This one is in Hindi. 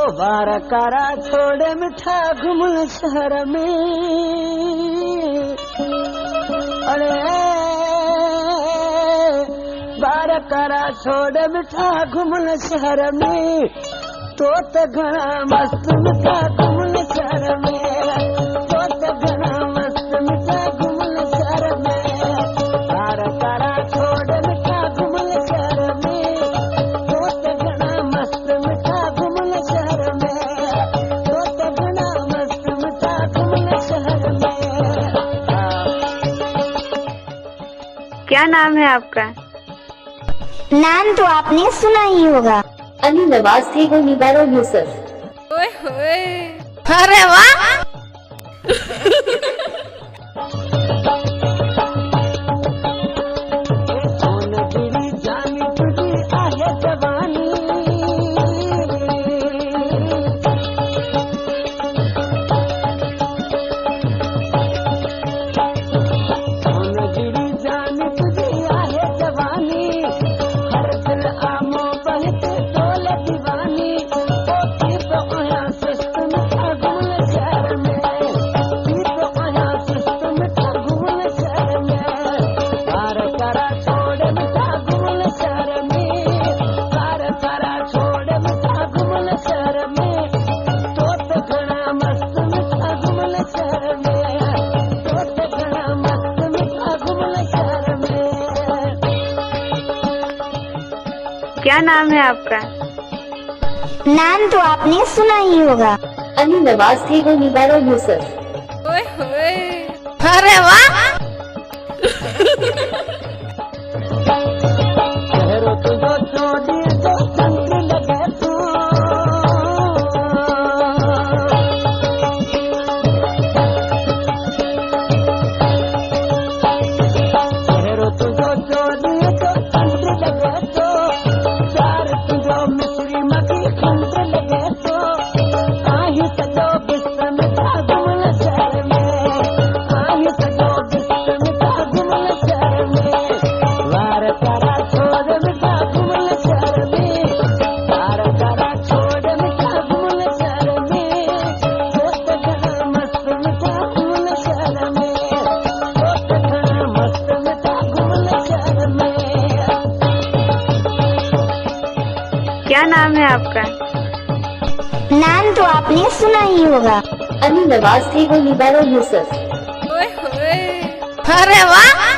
वार करा छोड़े मिठा घुमल शहर में। अरे वार करा छोड़े मिठा घुमल शहर में। तो घना मस्त मिठा घुमल शहर में। तो घना मस्त मिठा घुमल शहर में। वार करा छोड़े मिठा घुमल शहर में। तो घना मस्त मिठा घुमल शहर में। तो घना मस्त मिठा घुमल शहर में। क्या नाम है आपका? नाम तो आपने सुना ही होगा। अली नवाज थे वो निबारो यूसुफ। ओए होए, अरे वाह। सोनगिरी जानी तुझी आहे जवानी। सोनगिरी जानी तुझी आहे जवानी। हर दिल आमो बहके डोल दीवानी। ओ दीप आया सिस्टम था घुमल शहर में। दीप आया सिस्टम था घुमल शहर में। वार करा छोड़े मिठा घुमल शहर में। वार करा छोड़े मिठा घुमल शहर में। तो घना मस्त मिठा घुमल शहर में। तो घना मस्त मिठा घुमल शहर में। क्या नाम है आपका? नाम तो आपने सुना ही होगा। अली नवाज थे वो निबारो यूसुफ। ओए होए, अरे वाह। शहरों तुझो छोड़ी तो चंद्र लगे तू। शहरों तुझो छोड़ी तो चंद्र लगे तो। चार तुझो मिश्री मकी खंड लगे तो। आही सजो बिस्तर में था घुमल शहर में। आही सजो बिस्तर में था घुमल शहर में। वार करा छोड़ मिठा घुमल शहर में। वार करा छोड़ मिठा घुमल शहर में। दोस्त घना मस्त मिठा घुमल शहर में। दोस्त घना मस्त मिठा घुमल शहर में। क्या नाम है आपका? नाम तो आपने सुना ही होगा। अली नवाज थे वो निबारो यूसुफ। ओए होए, अरे वाह।